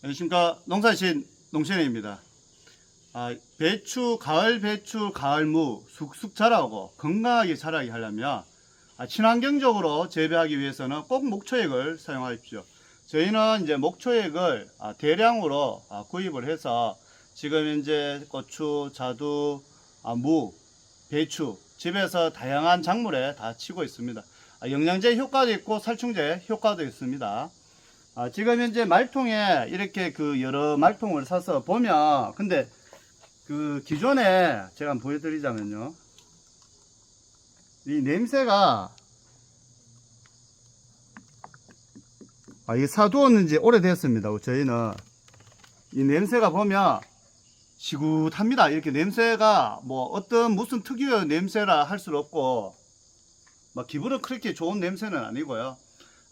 안녕하십니까. 농사신 농신혜입니다. 배추, 가을 배추, 가을무 쑥쑥 자라고 건강하게 자라게 하려면 친환경적으로 재배하기 위해서는 꼭 목초액을 사용하십시오. 저희는 이제 목초액을 대량으로 구입을 해서 지금 현재 고추, 자두, 무, 배추 집에서 다양한 작물에 다 치고 있습니다. 영양제 효과도 있고 살충제 효과도 있습니다. 지금 현재 말통에 이렇게 여러 말통을 사서 보면, 근데 기존에 제가 한번 보여드리자면요, 이 냄새가, 이게 사두었는지 오래됐습니다. 저희는 이 냄새가 보면 시굿합니다. 이렇게 냄새가 무슨 특유의 냄새라 할 수는 없고, 기분은 그렇게 좋은 냄새는 아니고요.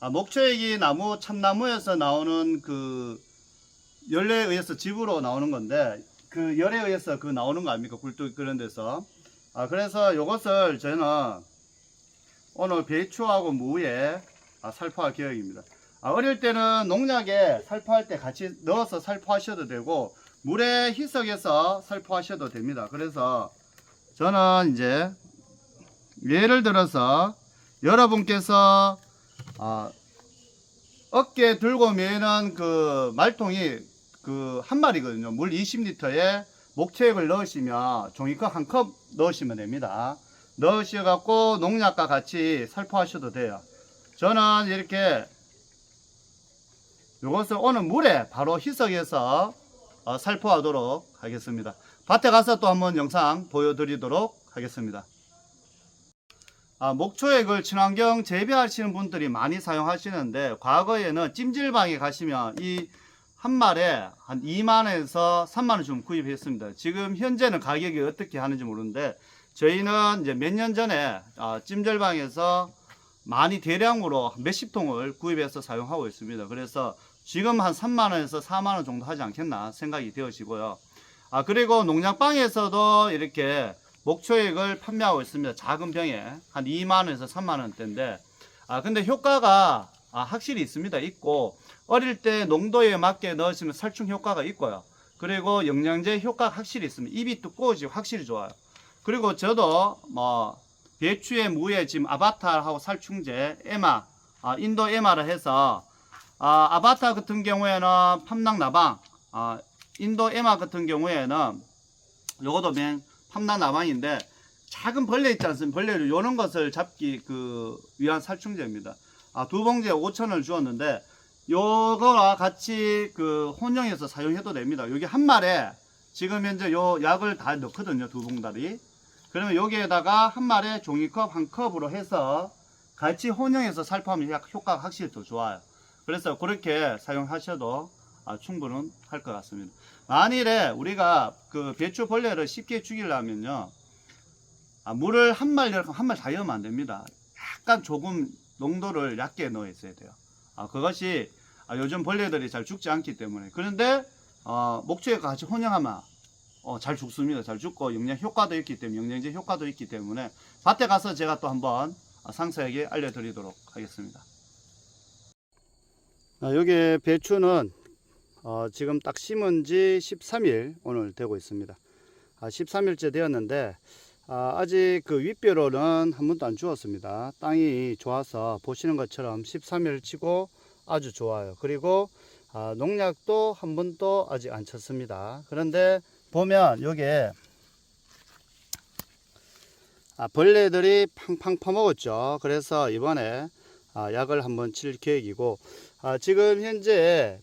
목초액이 나무, 참나무에서 나오는 열매에 의해서 즙으로 나오는 건데, 열에 의해서 나오는 거 아닙니까? 굴뚝 그런 데서. 그래서 요것을 저는 오늘 배추하고 무에 살포할 계획입니다. 어릴 때는 농약에 살포할 때 같이 넣어서 살포하셔도 되고, 물에 희석해서 살포하셔도 됩니다. 그래서 저는 이제 예를 들어서 여러분께서 어깨 들고 매는 말통이 한 마리거든요. 물 20리터에 목초액을 넣으시면 종이컵 한 컵 넣으시면 됩니다. 넣으셔갖고 농약과 같이 살포하셔도 돼요. 저는 이렇게 이것을 오늘 물에 바로 희석해서 살포하도록 하겠습니다. 밭에 가서 또 한번 영상 보여드리도록 하겠습니다. 목초액을 친환경 재배하시는 분들이 많이 사용하시는데, 과거에는 찜질방에 가시면 이 한 말에 한 2만원에서 3만원 좀 구입했습니다. 지금 현재는 가격이 어떻게 하는지 모르는데, 저희는 이제 몇 년 전에 찜질방에서 많이 대량으로 몇십 통을 구입해서 사용하고 있습니다. 그래서 지금 한 3만원에서 4만원 정도 하지 않겠나 생각이 되어지고요. 그리고 농약방에서도 이렇게 목초액을 판매하고 있습니다. 작은 병에 한 2만원에서 3만원대인데, 근데 효과가 확실히 있고, 어릴 때 농도에 맞게 넣으시면 살충 효과가 있고요. 그리고 영양제 효과가 확실히 있습니다. 입이 두꺼워지고 확실히 좋아요. 그리고 저도 배추에 무에 지금 아바타하고 살충제 에마, 인도 에마를 해서 아바타 같은 경우에는 팜락나방, 인도 에마 같은 경우에는 요것도 맨 팜락나방인데, 작은 벌레 있지 않습니까? 벌레를 요런 것을 잡기 위한 살충제입니다. 두 봉지에 5,000원을 주었는데, 요거와 같이 혼용해서 사용해도 됩니다. 여기 한 말에 지금 현재 요 약을 다 넣거든요. 두 봉다리. 그러면 여기에다가 한 말에 종이컵 한 컵으로 해서 같이 혼용해서 살포하면 효과가 확실히 더 좋아요. 그래서 그렇게 사용하셔도 충분은 할 것 같습니다. 만일에 우리가 배추 벌레를 쉽게 죽이려면요, 물을 한 말 다 넣으면 안 됩니다. 약간 조금 농도를 얕게 넣어 있어야 돼요. 그것이 요즘 벌레들이 잘 죽지 않기 때문에. 그런데 목초액과 같이 혼용하면 잘 죽습니다. 잘 죽고 영양 효과도 있기 때문에, 영양제 효과도 있기 때문에 밭에 가서 제가 또 한번 상세하게 알려드리도록 하겠습니다. 여기 배추는 지금 딱 심은 지 13일 오늘 되고 있습니다. 13일째 되었는데, 아직 윗벼로는 한 번도 안 주었습니다. 땅이 좋아서 보시는 것처럼 13일 치고 아주 좋아요. 그리고 농약도 한 번도 아직 안 쳤습니다. 그런데 보면 요게 벌레들이 팡팡 퍼먹었죠. 그래서 이번에 약을 한번 칠 계획이고, 지금 현재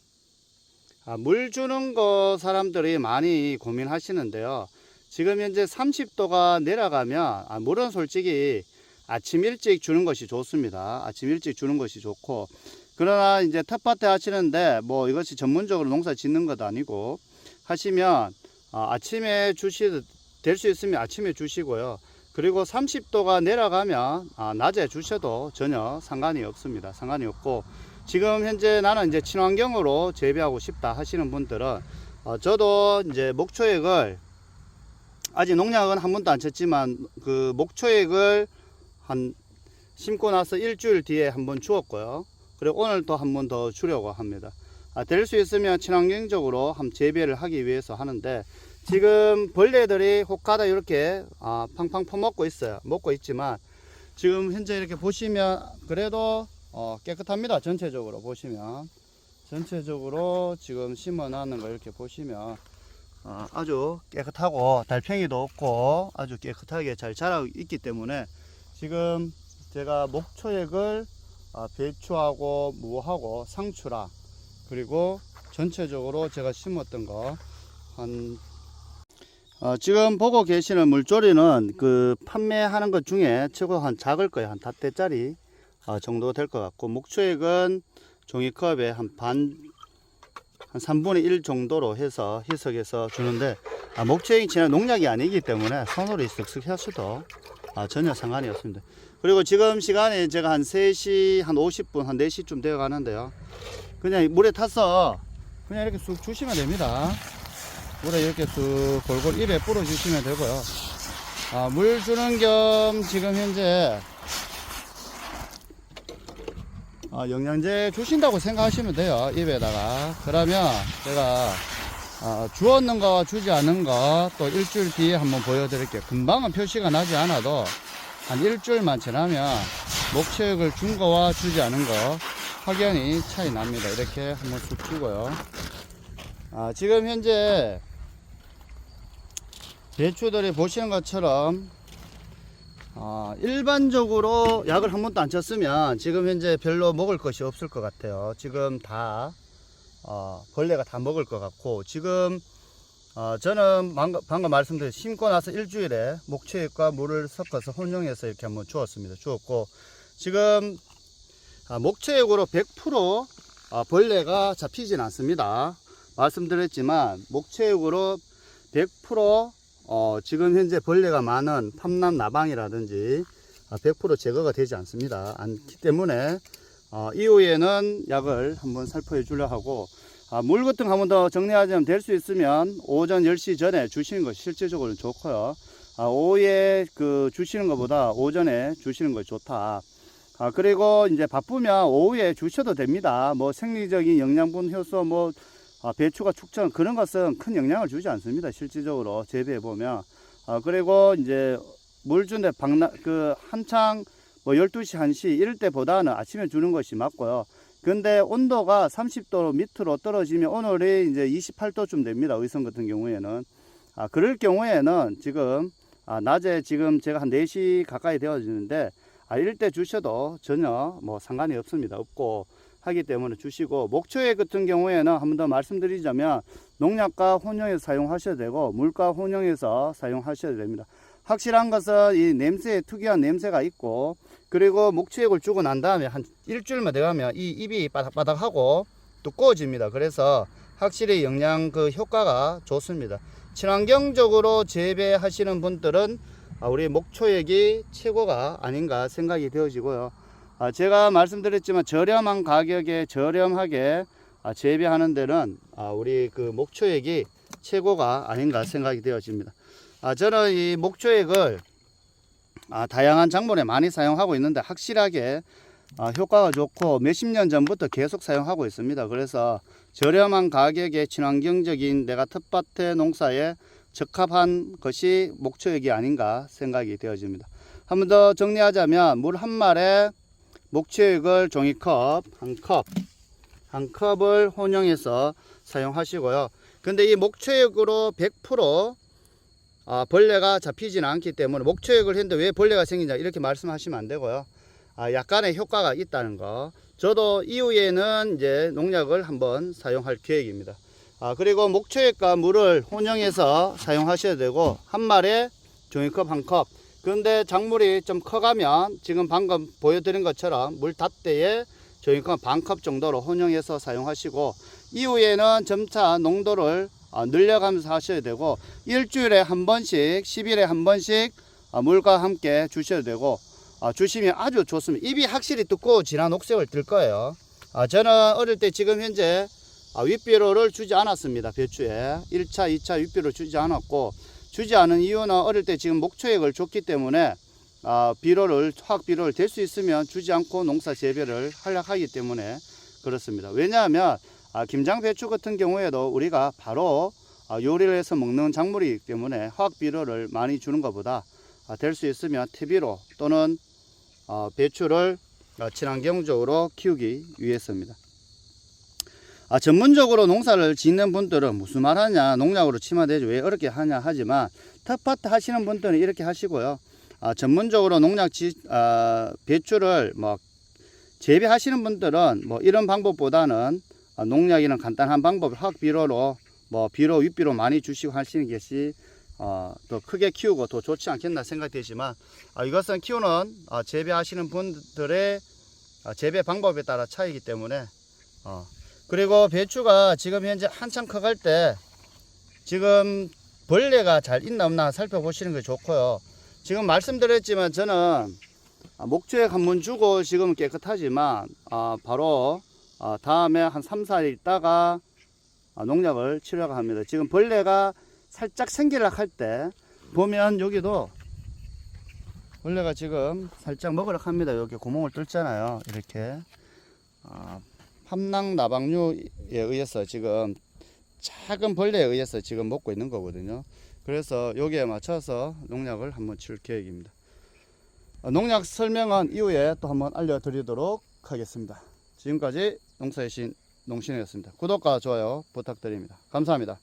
물 주는 거 사람들이 많이 고민하시는데요. 지금 현재 30도가 내려가면 물은 솔직히 아침 일찍 주는 것이 좋습니다. 아침 일찍 주는 것이 좋고, 그러나 이제 텃밭에 하시는데 이것이 전문적으로 농사 짓는 것도 아니고 하시면 아침에 주시도 될 수 있으면 아침에 주시고요. 그리고 30도가 내려가면 낮에 주셔도 전혀 상관이 없습니다. 상관이 없고, 지금 현재 나는 이제 친환경으로 재배하고 싶다 하시는 분들은 저도 이제 목초액을 아직 농약은 한 번도 안 쳤지만 목초액을 심고 나서 일주일 뒤에 한번 주었고요. 그리고 오늘 또 한 번 더 주려고 합니다. 될 수 있으면 친환경적으로 한번 재배를 하기 위해서 하는데, 지금 벌레들이 혹하다 이렇게 팡팡 퍼먹고 있어요. 먹고 있지만 지금 현재 이렇게 보시면 그래도 깨끗합니다. 전체적으로 보시면, 전체적으로 지금 심어 놨는 거 이렇게 보시면 아주 깨끗하고 달팽이도 없고 아주 깨끗하게 잘 자라고 있기 때문에, 지금 제가 목초액을 배추하고 무하고 상추랑 그리고 전체적으로 제가 심었던 거 지금 보고 계시는 물조리는 그 판매하는 것 중에 최고 한 작을 거예요. 한 5대짜리 정도 될 것 같고, 목초액은 종이컵에 한 3분의 1 정도로 해서 희석해서 주는데, 목초액이 진짜 농약이 아니기 때문에 손으로 쓱쓱 해서도 전혀 상관이 없습니다. 그리고 지금 시간이 제가 한 3시 한 50분 한 4시쯤 되어 가는데요, 그냥 물에 타서 그냥 이렇게 쑥 주시면 됩니다. 물에 이렇게 쑥 골골 입에 뿌려 주시면 되고요. 물 주는 겸 지금 현재 영양제 주신다고 생각하시면 돼요, 입에다가. 그러면 제가 주었는 거 주지 않은 거 또 일주일 뒤에 한번 보여드릴게요. 금방은 표시가 나지 않아도 한 일주일만 지나면 목초액을 준 거와 주지 않은 거 확연히 차이 납니다. 이렇게 한번 쑥 주고요. 지금 현재 배추들이 보시는 것처럼 일반적으로 약을 한 번도 안 쳤으면 지금 현재 별로 먹을 것이 없을 것 같아요. 지금 다 벌레가 다 먹을 것 같고, 지금 저는 방금 말씀드린 심고 나서 일주일에 목초액과 물을 섞어서 혼용해서 이렇게 한번 주었고, 지금 목초액으로 100% 벌레가 잡히진 않습니다. 말씀드렸지만 목초액으로 100% 지금 현재 벌레가 많은 팜남 나방이라든지 100% 제거가 되지 않기 때문에 이후에는 약을 한번 살포해 주려 하고, 물 같은 거 한 번 더 정리하자면, 될 수 있으면 오전 10시 전에 주시는 것이 실질적으로 좋고요. 오후에 주시는 것보다 오전에 주시는 것이 좋다. 그리고 이제 바쁘면 오후에 주셔도 됩니다. 뭐 생리적인 영양분 효소, 배추가 축전, 그런 것은 큰 영향을 주지 않습니다. 실질적으로 재배해 보면. 그리고 이제 물 주는데 한창 12시, 1시 이럴 때보다는 아침에 주는 것이 맞고요. 근데 온도가 30도 밑으로 떨어지면, 오늘이 이제 28도쯤 됩니다. 의성 같은 경우에는. 그럴 경우에는 지금 낮에 지금 제가 한 4시 가까이 되어지는데, 이럴 때 주셔도 전혀 상관이 없고 하기 때문에 주시고, 목초액 같은 경우에는 한 번 더 말씀드리자면 농약과 혼용해서 사용하셔야 되고 물과 혼용해서 사용하셔야 됩니다. 확실한 것은 이 냄새에 특이한 냄새가 있고, 그리고 목초액을 주고 난 다음에 한 일주일만 돼가면 이 입이 바닥바닥하고 두꺼워집니다. 그래서 확실히 영양 효과가 좋습니다. 친환경적으로 재배하시는 분들은 우리 목초액이 최고가 아닌가 생각이 되어지고요. 제가 말씀드렸지만 저렴한 가격에 저렴하게 재배하는 데는 우리 목초액이 최고가 아닌가 생각이 되어집니다. 저는 이 목초액을 다양한 작물에 많이 사용하고 있는데, 확실하게 효과가 좋고 몇십 년 전부터 계속 사용하고 있습니다. 그래서 저렴한 가격에 친환경적인 내가 텃밭의 농사에 적합한 것이 목초액이 아닌가 생각이 되어집니다. 한 번 더 정리하자면, 물 한 말에 목초액을 종이컵 한 컵을 혼용해서 사용하시고요. 근데 이 목초액으로 100% 벌레가 잡히지는 않기 때문에, 목초액을 했는데 왜 벌레가 생기냐 이렇게 말씀하시면 안 되고요. 약간의 효과가 있다는 거. 저도 이후에는 이제 농약을 한번 사용할 계획입니다. 그리고 목초액과 물을 혼용해서 사용하셔야 되고, 한 말에 종이컵 한 컵. 그런데 작물이 좀 커가면 지금 방금 보여드린 것처럼 물 닷대에 종이컵 반컵 정도로 혼용해서 사용하시고, 이후에는 점차 농도를 늘려가면서 하셔야 되고, 일주일에 한 번씩, 10일에 한 번씩 물과 함께 주셔야 되고, 주시면 아주 좋습니다. 잎이 확실히 두꺼워 진한 녹색을 띨 거예요. 저는 어릴 때 지금 현재 윗비료를 주지 않았습니다. 배추에 1차, 2차 윗비료를 주지 않았고, 주지 않은 이유는 어릴 때 지금 목초액을 줬기 때문에 화학 비료를 될 수 있으면 주지 않고 농사 재배를 하려고 하기 때문에 그렇습니다. 왜냐하면 김장 배추 같은 경우에도 우리가 바로 요리를 해서 먹는 작물이기 때문에 화학 비료를 많이 주는 것보다 될 수 있으면 퇴비로 또는 배추를 친환경적으로 키우기 위해서입니다. 전문적으로 농사를 짓는 분들은 무슨 말 하냐, 농약으로 치면 되지 왜 어렵게 하냐 하지만 텃밭 하시는 분들은 이렇게 하시고요. 전문적으로 배추를 뭐 재배하시는 분들은 뭐 이런 방법보다는 농약이나 간단한 방법을 화학 비료로 뭐 비료 윗비료 많이 주시고 하시는 것이 더 크게 키우고 더 좋지 않겠나 생각되지만 이것은 키우는 재배하시는 분들의 재배 방법에 따라 차이기 때문에 그리고 배추가 지금 현재 한참 커갈 때 지금 벌레가 잘 있나 없나 살펴보시는 게 좋고요. 지금 말씀드렸지만 저는 목초액 한번 주고 지금은 깨끗하지만 바로 다음에 한 3-4일 있다가 농약을 치료하고 합니다. 지금 벌레가 살짝 생기려고 할 때 보면 여기도 벌레가 지금 살짝 먹으려고 합니다. 여기 구멍을 뚫잖아요. 이렇게 함낭나방류에 의해서 지금 작은 벌레에 의해서 지금 먹고 있는 거거든요. 그래서 여기에 맞춰서 농약을 한번 칠 계획입니다. 농약 설명은 이후에 또 한번 알려드리도록 하겠습니다. 지금까지 농사의 신 농신이었습니다. 구독과 좋아요 부탁드립니다. 감사합니다.